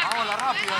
Vamos, la rápida.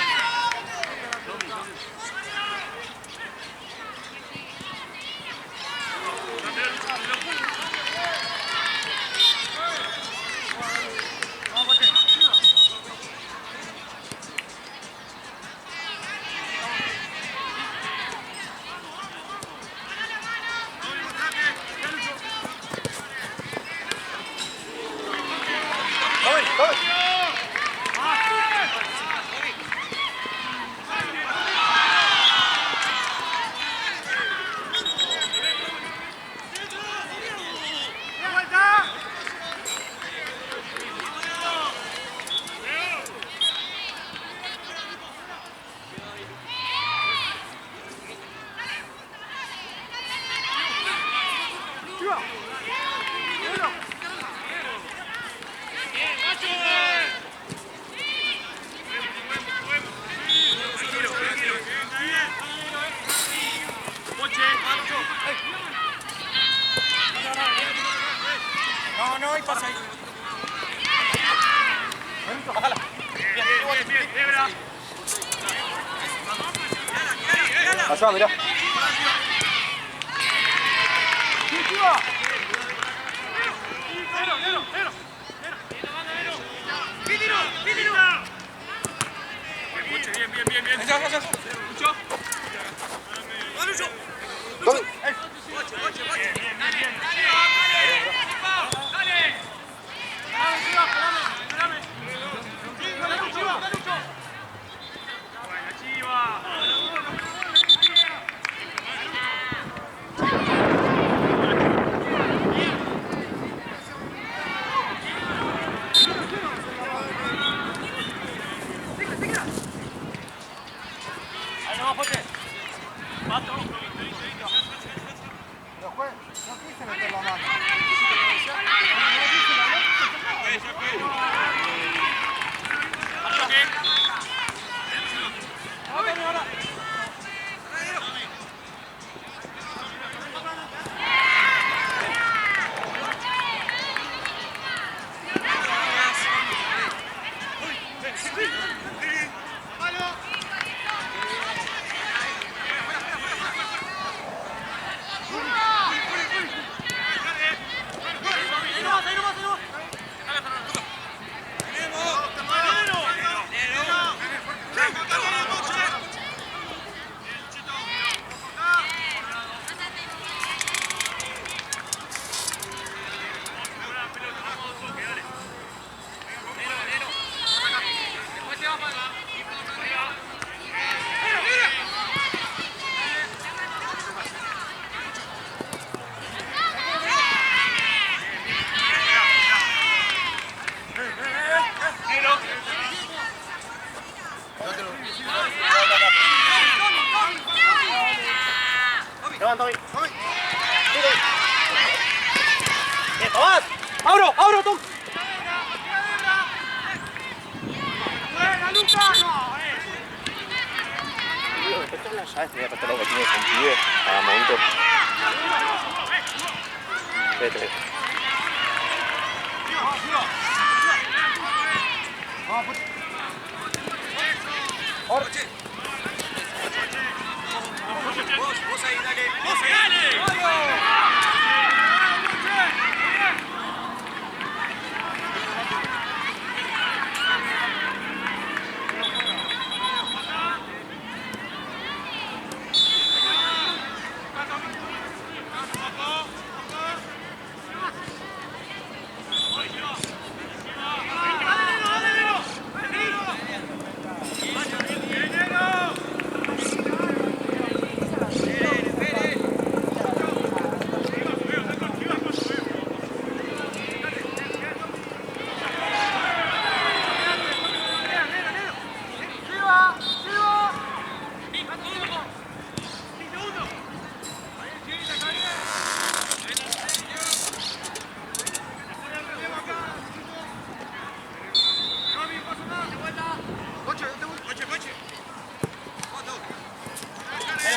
No, y pasa ahí. Bájala. Allá, mirá. Bien. Allá. No quise meter la mano. Tomás. ¡Abro, Tom! ¡Buena, Lucas! Esto es la llave, voy a apretar los botones con pibe a momento. Vete. Vos ahí, dale.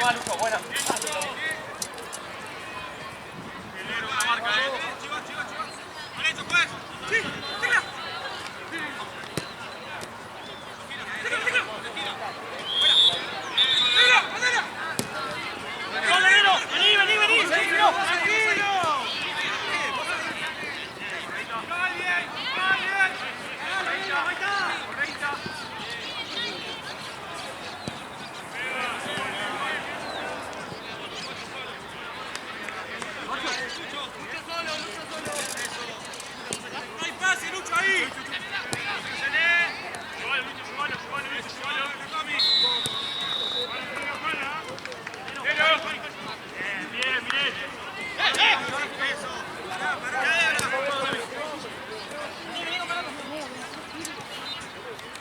nomás, Lucho, buena.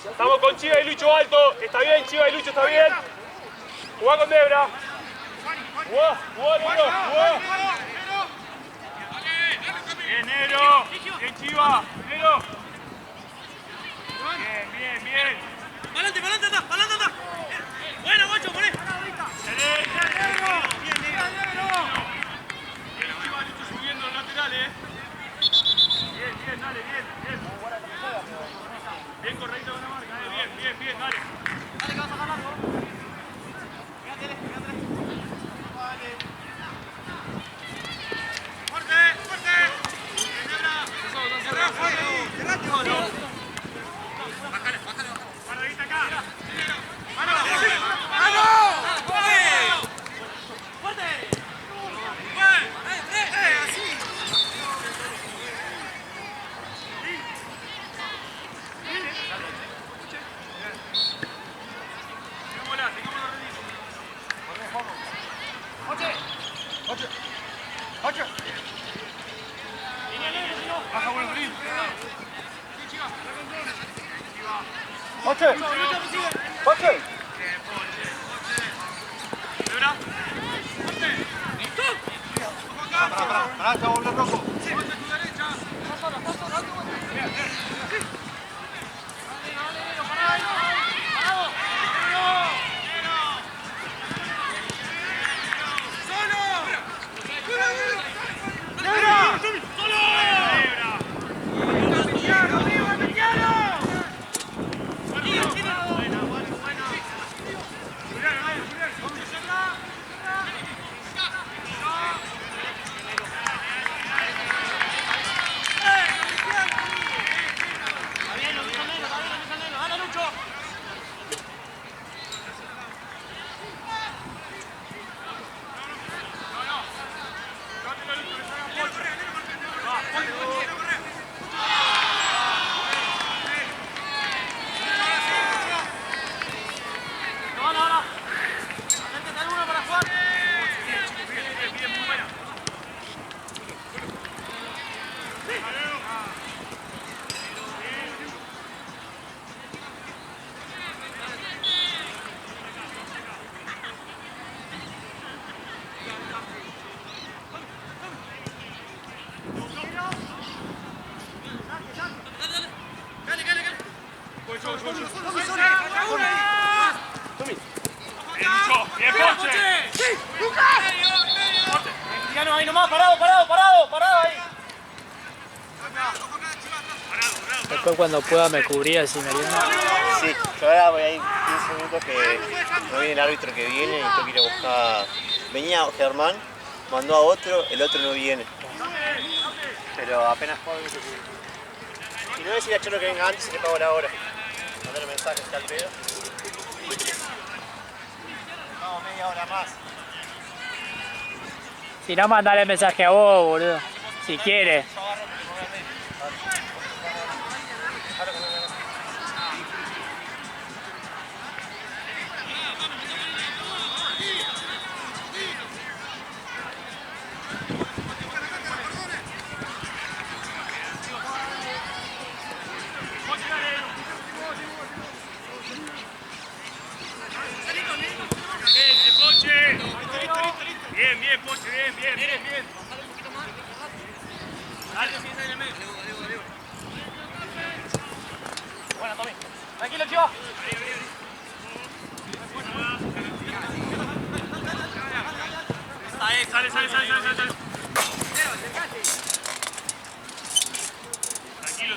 Estamos con Chiva y Lucho alto. Está bien, Chiva y Lucho, está bien. Jugá con Debra. Jugá, Negro. Jugá. Bien, Negro. Bien, Chiva. Negro. Bien. ¡Pa'lante, atrás! ¡Bueno, Guacho, poné! Bien, Chiva, Lucho subiendo el lateral, Bien, dale, bien. Bien correcto con la marca, bien, dale. Dale, que vas a sacar largo. Pégate. Vale. ¡Fuerte! ¡Cerrá! Bájale. Paradita acá. ¡Fuerte! ¡Así! ¡Ocho! Baja buen ritmo. ¡Poche! ¿Debra? Pará, está volviendo rojo. Bien, Poche. Cristiano, ahí nomás, parado ahí. Después cuando pueda me cubría si me orienta. Sí, yo ahora voy a ir 15 minutos que no viene el árbitro que viene y tengo que ir a buscar. Venía Germán, mandó a otro, el otro no viene. Pero apenas puedo ir. Si no decir a Cholo que venga antes y le pago la hora. Mandar mensajes al pedo. Vamos, media hora más. Si no, mandale mensaje a vos, boludo. Si quiere. Bien, Poche, bien. Dale, en el medio. Bueno, Tommy. Tranquilo, Chiva. Sale.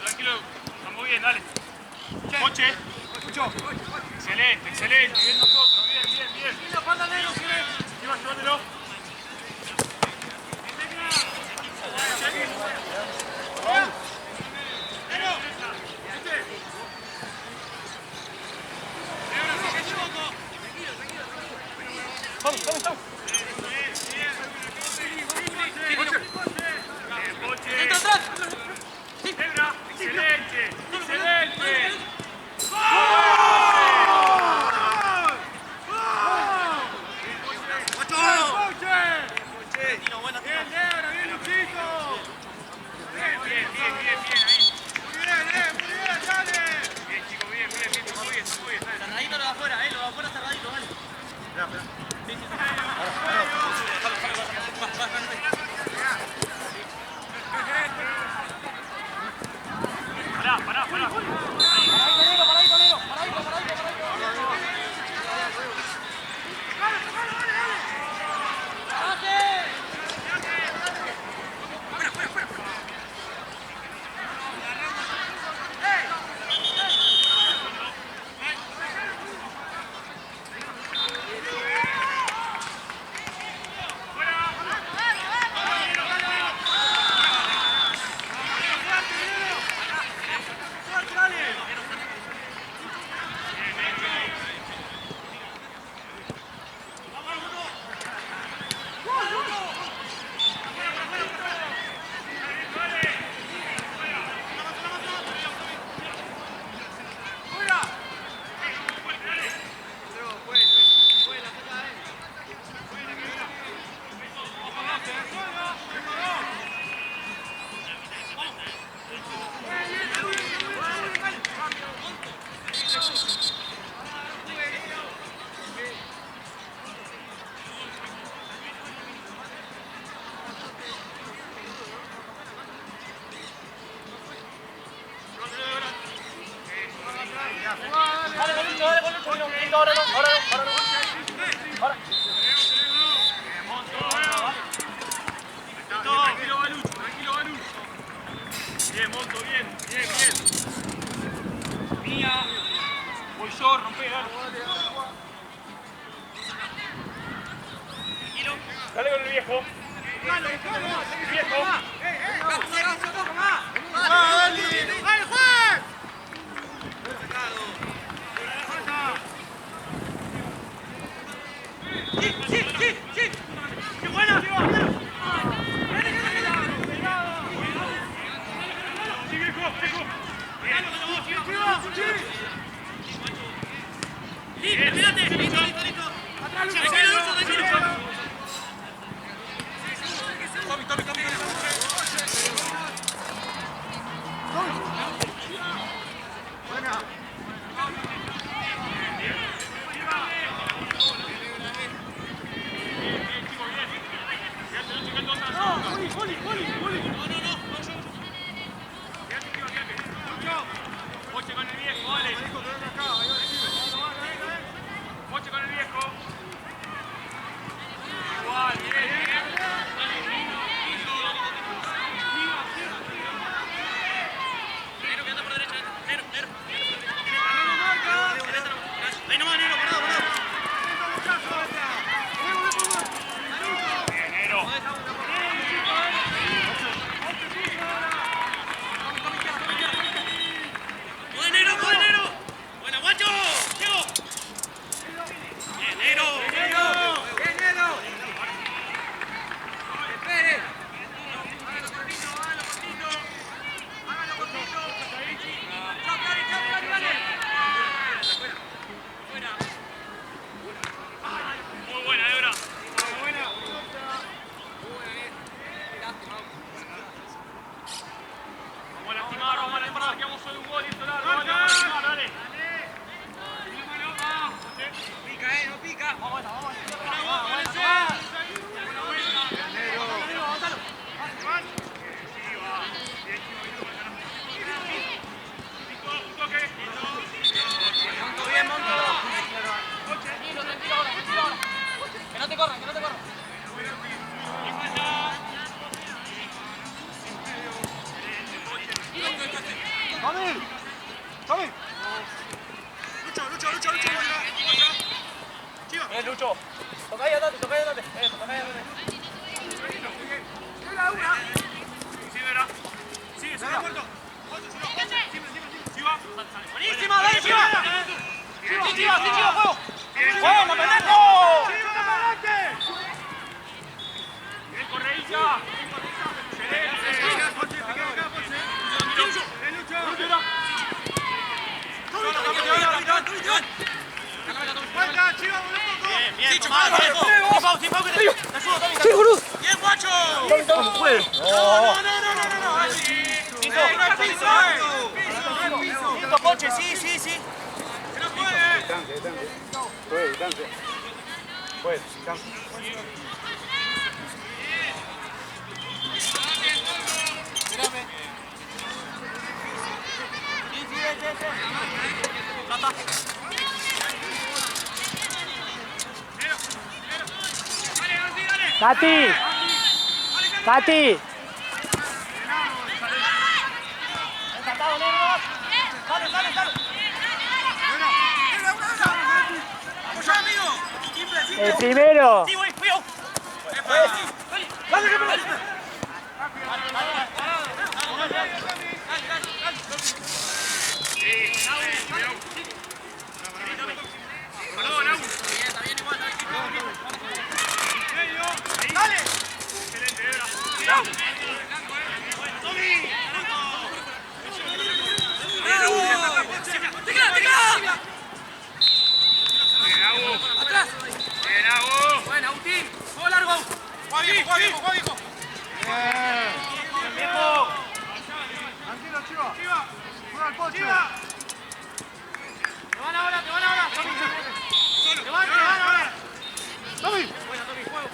Tranquilo. Estamos bien, dale. Coche. Excelente. Bien nosotros. Bien. Lleva, llévatelo. Vamos. Debra, excelente. Bien, Luchito. Bien, ahí. Muy bien, dale. Bien, chicos, bien, estamos bien. Cerradito lo de afuera, lo de afuera cerradito, dale. Espera. Sí. Pará. Paradito, negro. Bien, Monto, bien. Mía. Voy yo, rompé, dale. Dale con el viejo. ¡Qué buena! Listo. Atrás, Coche con el viejo, vale. Coche con el viejo. Igual, bien. Nero, que anda por derecha. Nero. Ahí nomás, Nero, parado. Bien, Nero. ¡Buen Nero! ¡Buena, guacho! ¡Llego! ¡Bien, Nero! ¡Espere! ¡Hágalo cortito! ¡Chao, Cari, dale! ¡Fuera! Muy buena, Debra. Vamos a lastimar, que vamos solo un gol y esto largo. Vamos a lastimar, dale. Pica, no pica. Vamos. Monto bien, Monto. Tranquilo ahora. Que no te corran. Lucho. Toca ahí, andate. Eso, toca ahí, andate. Sí, verá. Sigue, sigue. Chiva. Buenísima, dale, Chiva. Sí, Chiva, juego. ¡Bueno, pendejo! Bien, Correilla. Bien, tomado, te ayudo, Tommy. Sí, boludo. Bien, guacho. No puede. No. Piso, coche, sí. Pero Puede, descanse. Mírame. Sí. Ya está. Tati. Encantado, negro. Dale. Vamos ya, amigo. El primero. Sí, voy. Bueno, Agustín, juego largo. Juega viejo. Viejo. Tranquilo, Chiva. Juega al coche. Te van ahora. Tommy. Te van ahora. Tommy. Bueno, Tommy, juego.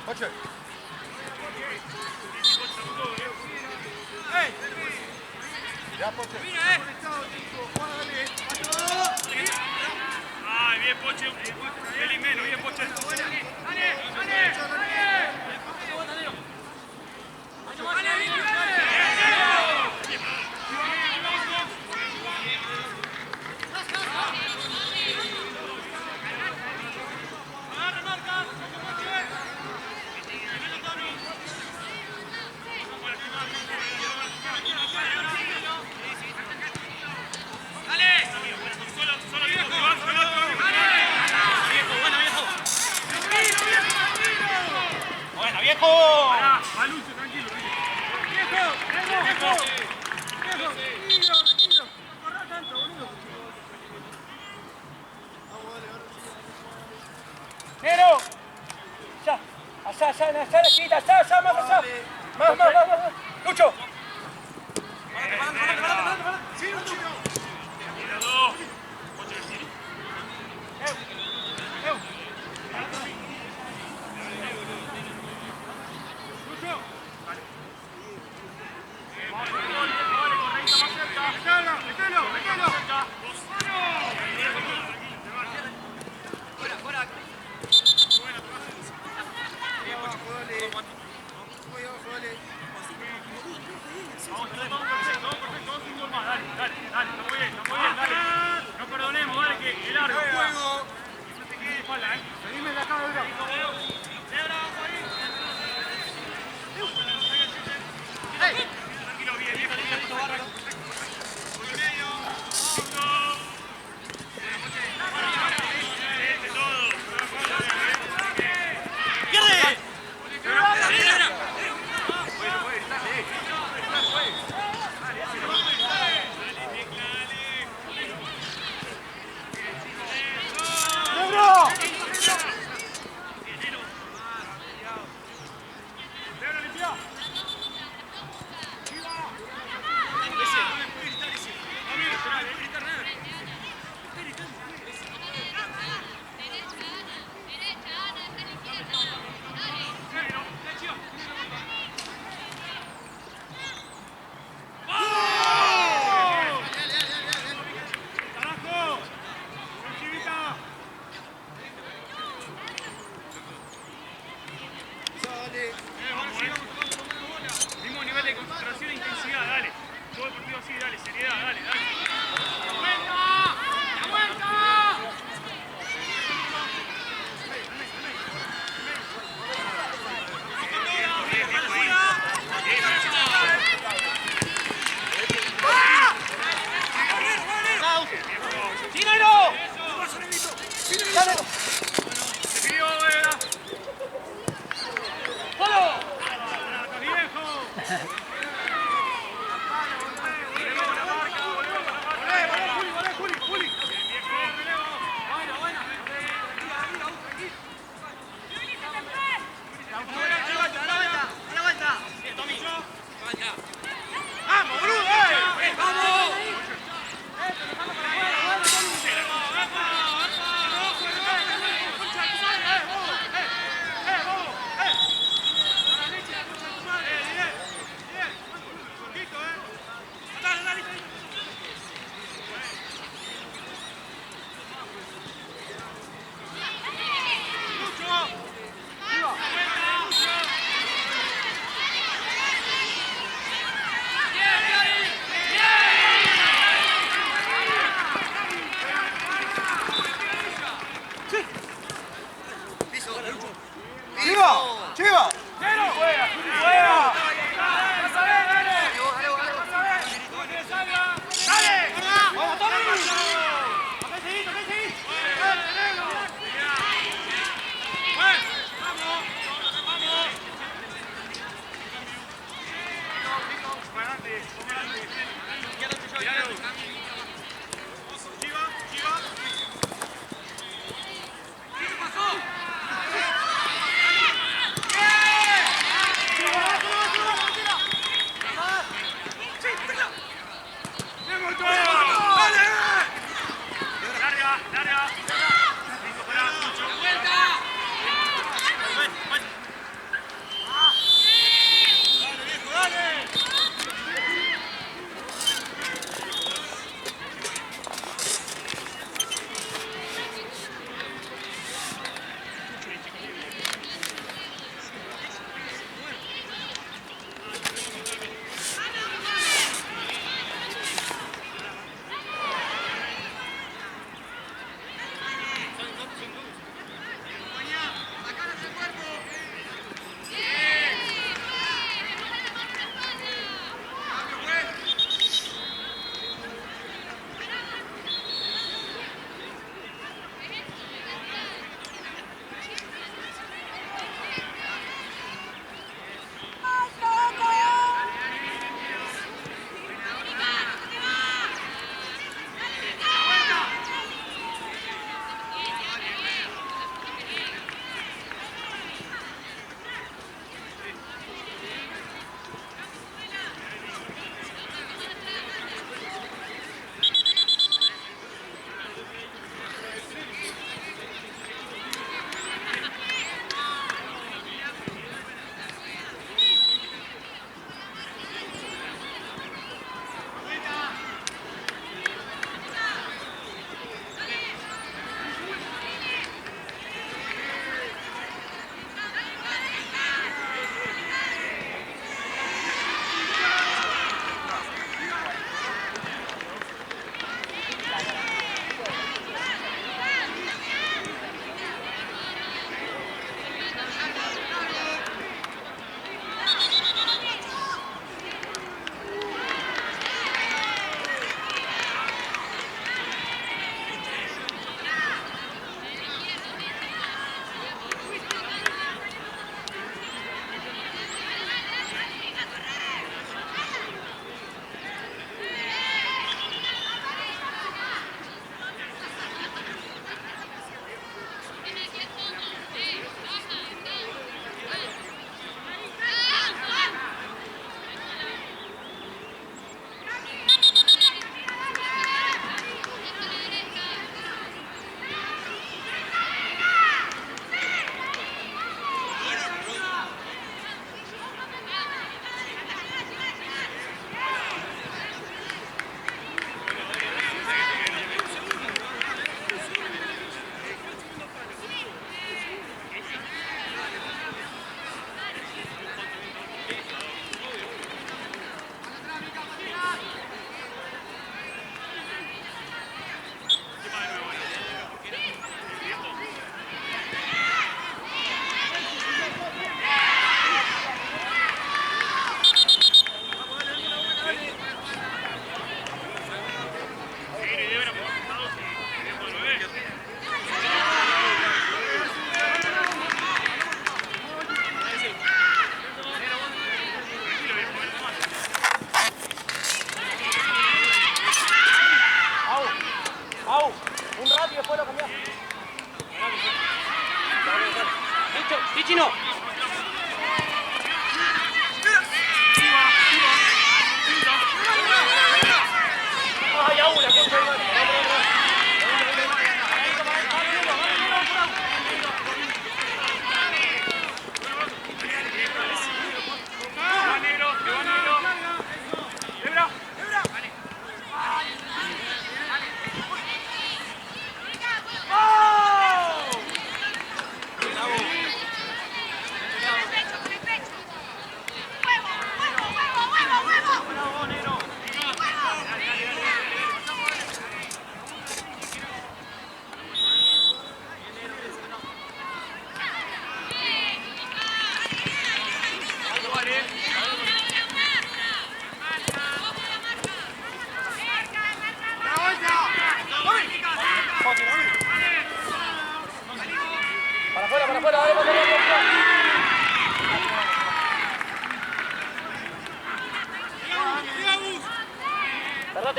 Coche. Ya, coche. Ay, bien, Poche. Pelín menos, bien, Poche. Buena, viejo. Va Lucho, tranquilo. Nero. Ya. Allá, en la esquina, allá, más allá. Más. Lucho. Sí, Lucho. Dale, está muy bien, dale. No perdonemos, dale, que el largo. Juego. Espalda, Seguime de acá, Debra. Tranquilo, bien, viejo. ¡Pierde!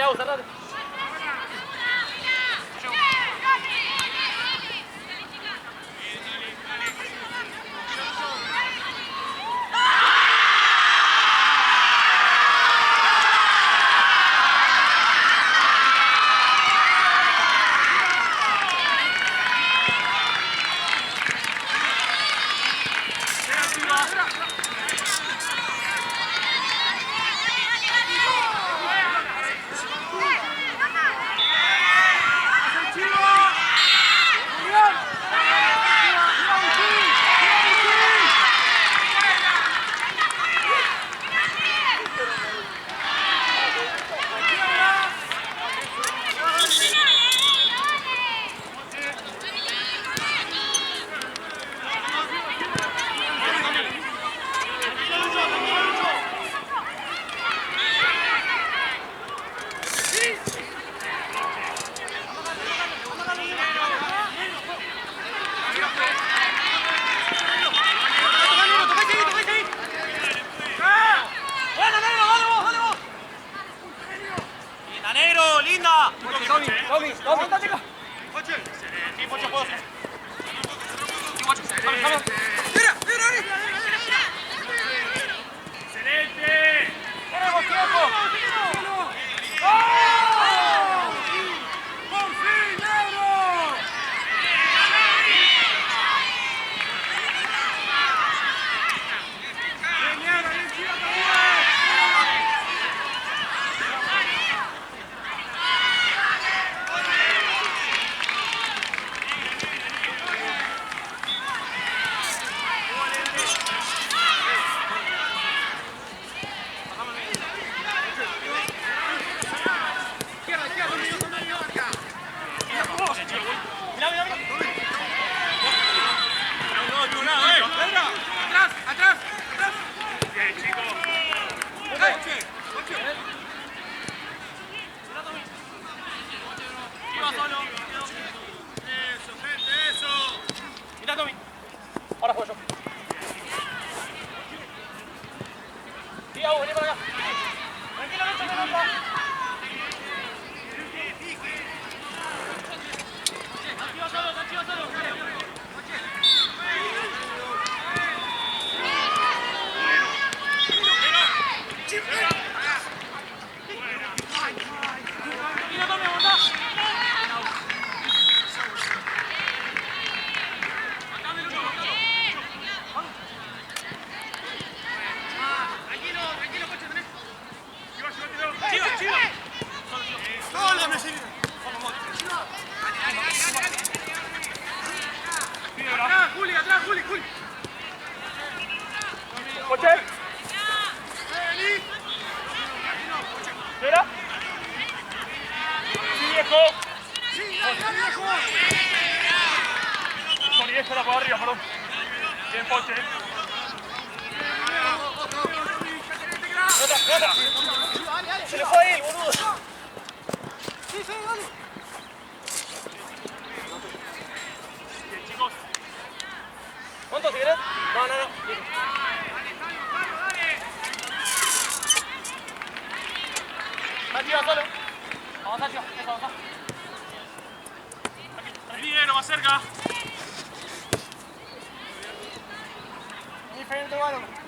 Lau, cerrate. Se le fue a él, boludo. Sí, dale. Bien, chicos. ¿Cuántos si querés? No. Está chiva solo. Avanza, chiva. Eso, avanza. Bien, más cerca. Diferente, bueno.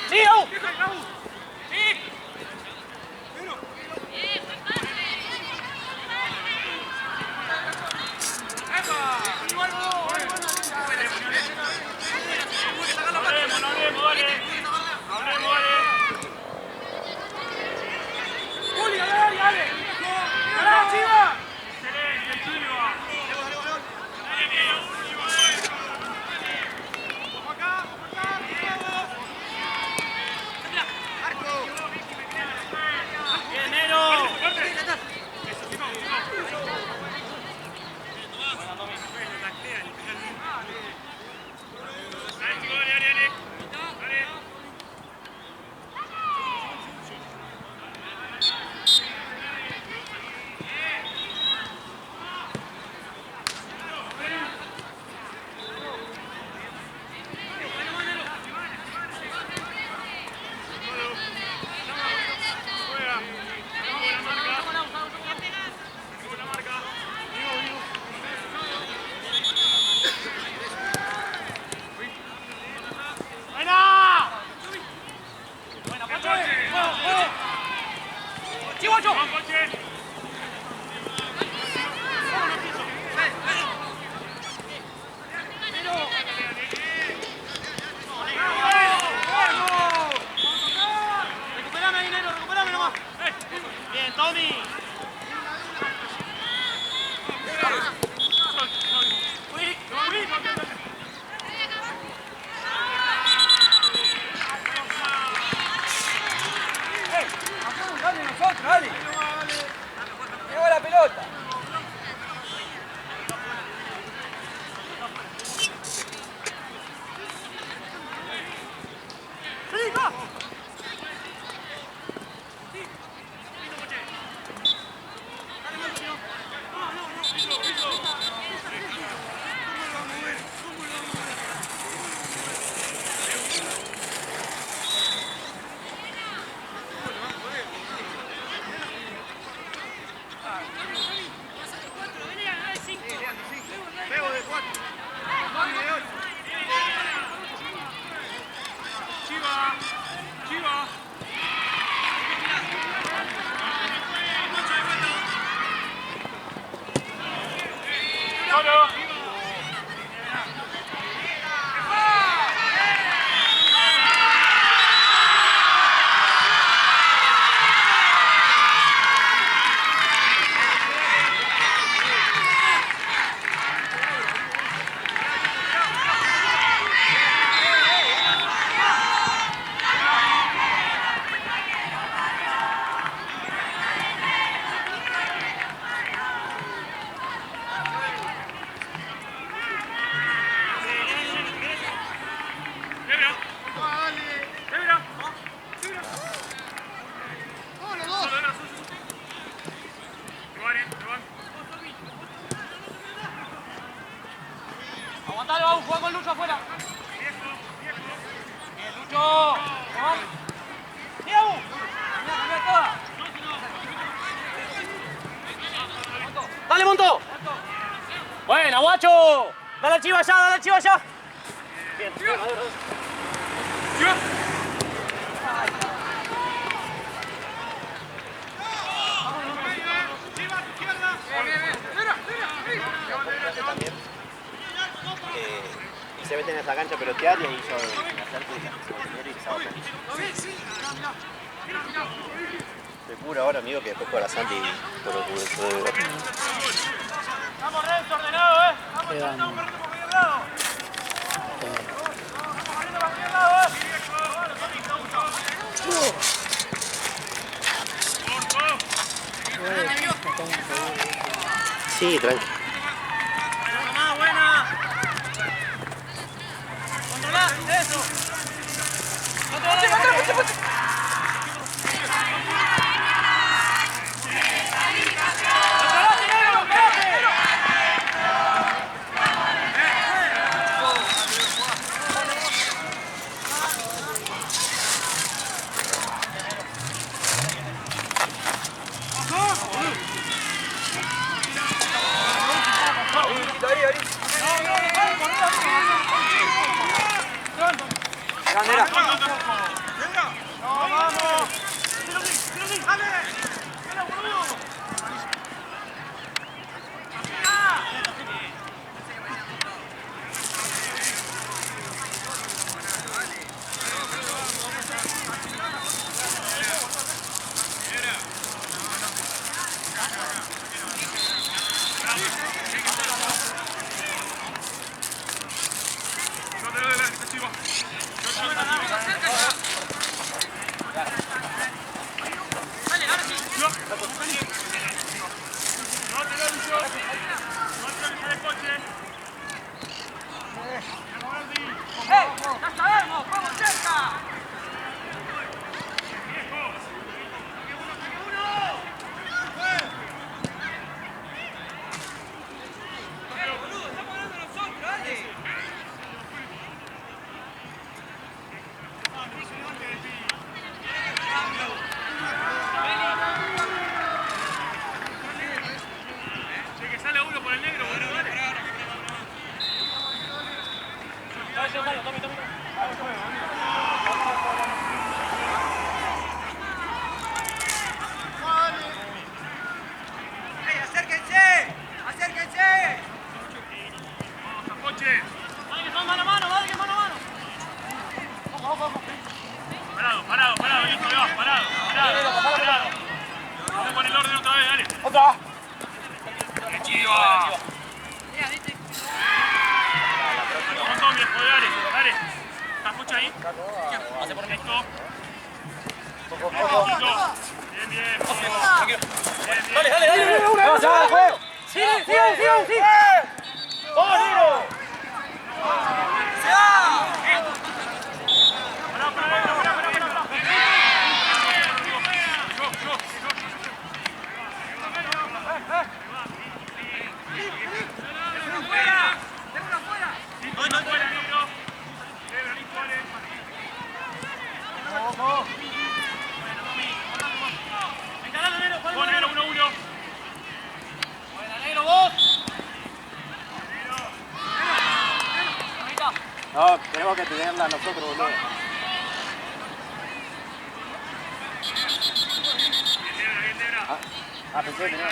¡Sí, Raúl! Aguantalo, vamos, juega con Lucho afuera. Bien, Lucho. ¡Sí, Abu! Cambiá toda. ¡Dale, Monto! ¡Buena, guacho! ¡Dale al chivo allá, dale al chivo allá! Bien, bien, y se meten en esa cancha a pelotear y ahí yo me acerco y salgo. Estoy puro ahora, amigo, que después juega la Santi y por el Vamos, Renzo, ordenado, ¿eh? Vamos, corriendo por medio lado. Vamos corriendo por medio lado, Sí, tranqui. Buena, buena. Controlá, eso. bandera. Parado, listo, le vas, parado. Vamos con el orden otra vez, dale. Otra. Chiva. Vamos todos, viejo, dale. ¿Capucha ahí? Hace por esto. Bien. Dale. Vamos, juego. Sigue. ¡Vamos, Nero! No, tenemos que tenerla nosotros, boludo. Pensé que tenía.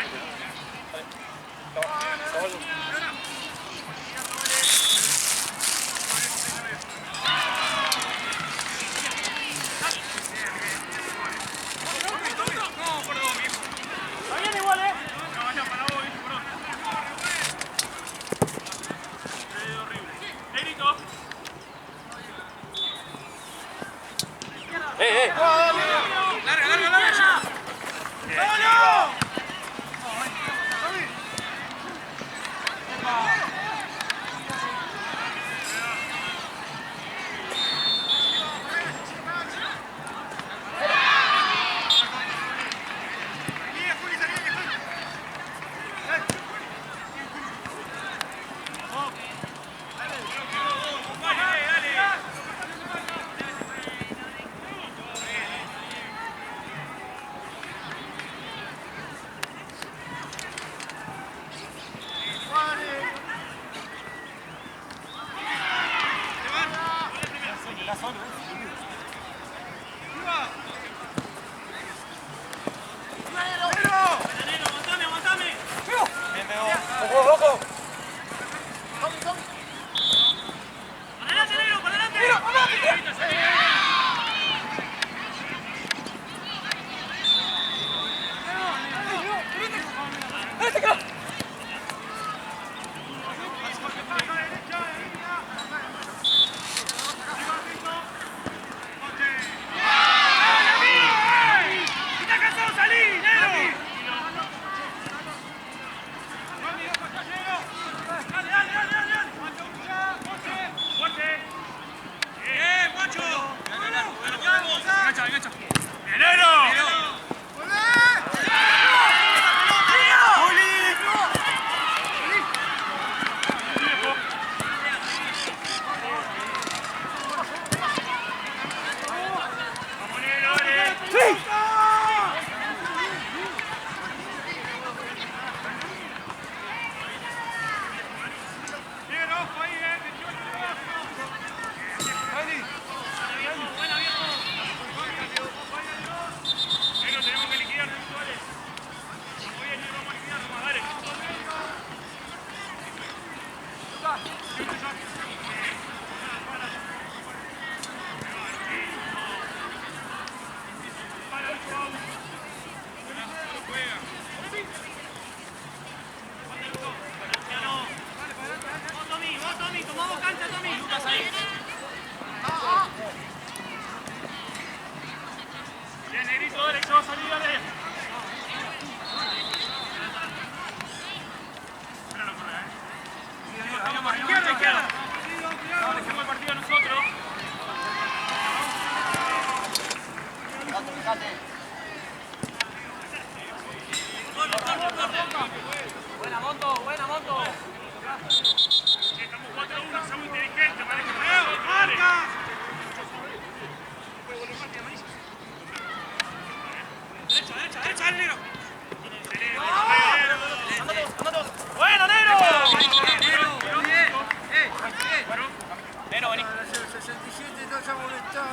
haya molestado.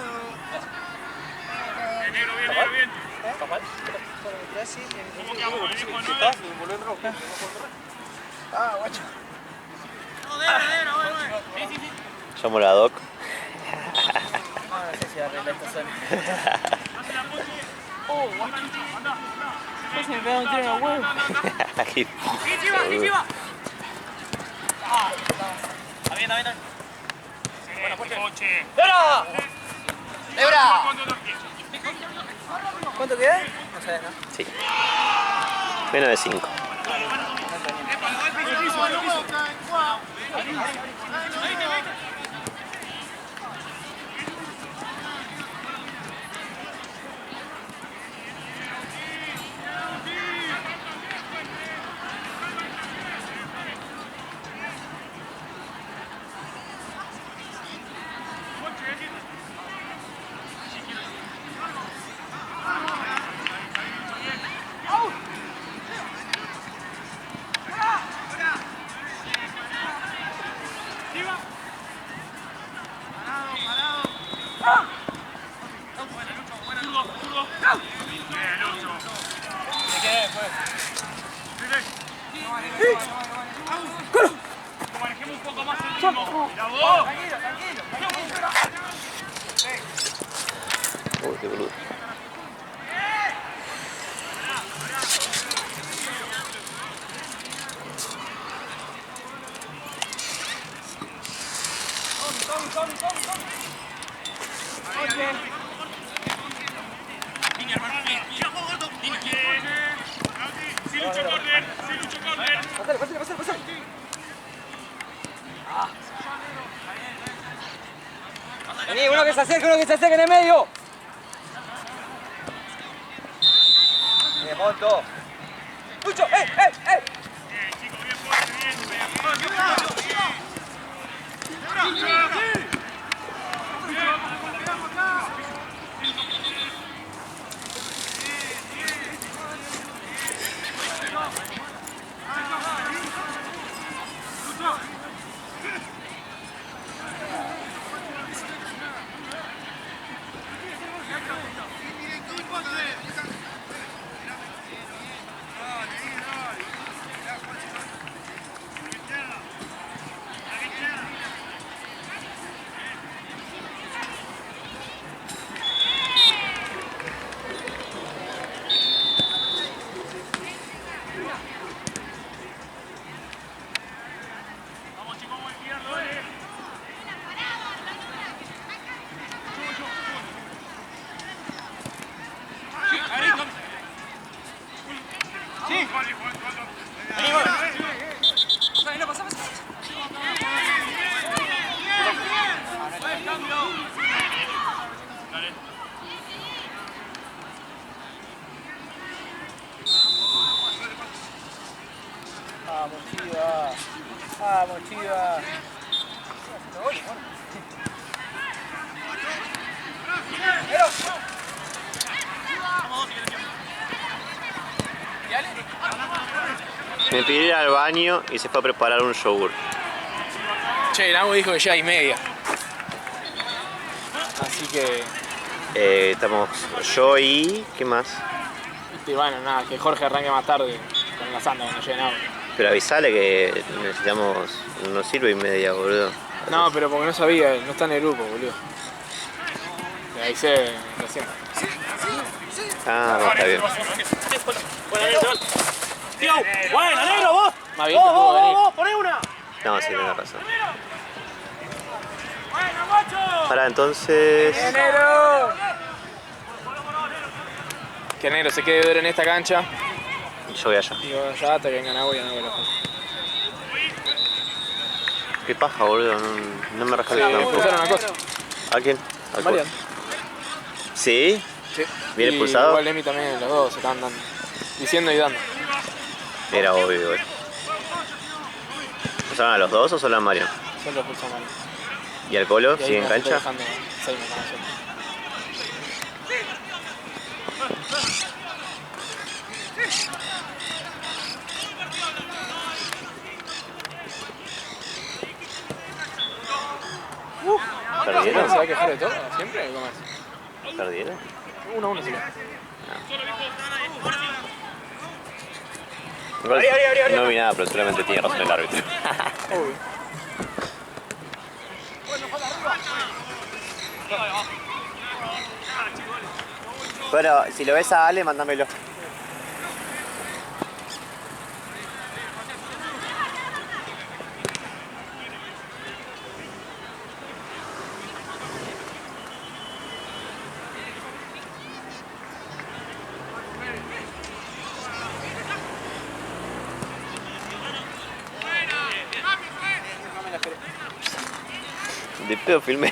Bien, negro, bien, negro, bien. ¿Cómo quedamos con el viejo nueve? Ah, guacho. Llamo a la doc. No sé si arregla esta zona. Se me pega un tiro en el huevo. Qué ¡Sí, Chiva, sí, Chiva! Está bien, está bien. Excelente, coche. ¡Debra! ¡Debra! ¿Cuánto queda? No sabes, ¿no? Sí. Menos de 5. Manejemos un poco más el ritmo. ¡Mira vos! Uy, qué boludo. Línea, hermano, línea. Sí, Lucho, corner. Sí, Lucho, corner. Pasale. Vení, uno que se acerque en el medio. Monto. Lucho, Bien, chicos, bien fuerte, bien. Vamos, chicos, vamos a tirarlo, Sí. Vamos, Chiva. Me pidió ir al baño y se fue a preparar un yogur. Che, el amo dijo que ya hay media. Así que, Estamos yo y... ¿qué más? y bueno, nada, que Jorge arranque más tarde con la santa cuando llegue agua. Pero avisale que necesitamos... no sirve y media, boludo. No, pero porque no sabía, no está en el grupo, boludo. Le avisé recién. Ah, no, está bien. ¡Tío! ¡Buena, negro, vos! Más bien que pudo venir. ¡Vos! ¡Poné una! No, sí, tenés razón. ¡Buena, guacho! Para entonces... ¡Enero! Que negro se quede duro en esta cancha. Yo voy allá. Y bueno, ya hasta que vengan agua y no lo Qué paja, boludo. No me rasca Sí, el tampoco. expulsaron a Costa. ¿A quién? ¿Al Marian. ¿Sí? Sí. ¿Bien Y expulsado? igual Emi también, los dos se estaban dando. Diciendo y dando. Era obvio, güey. ¿Usaron a los dos o solo a Mario? Solo expulsan a Marian. ¿Y al Colo? Y ahí ¿Sigue en me estoy cancha? dejando 6 me canso. ¿Perdieron? ¿Se va a quejar de todo? ¿Siempre? ¿Cómo es? ¿Perdieron? 1-1 si no. Igual, no vi nada, pero seguramente tiene razón el árbitro. Obvio. Bueno, si lo ves a Ale, mándamelo. De pedo filmé.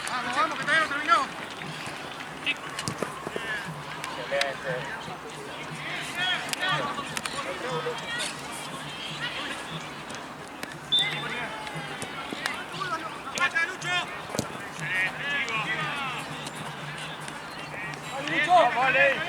Vamos, vamos, que todavía no terminó. Lucho.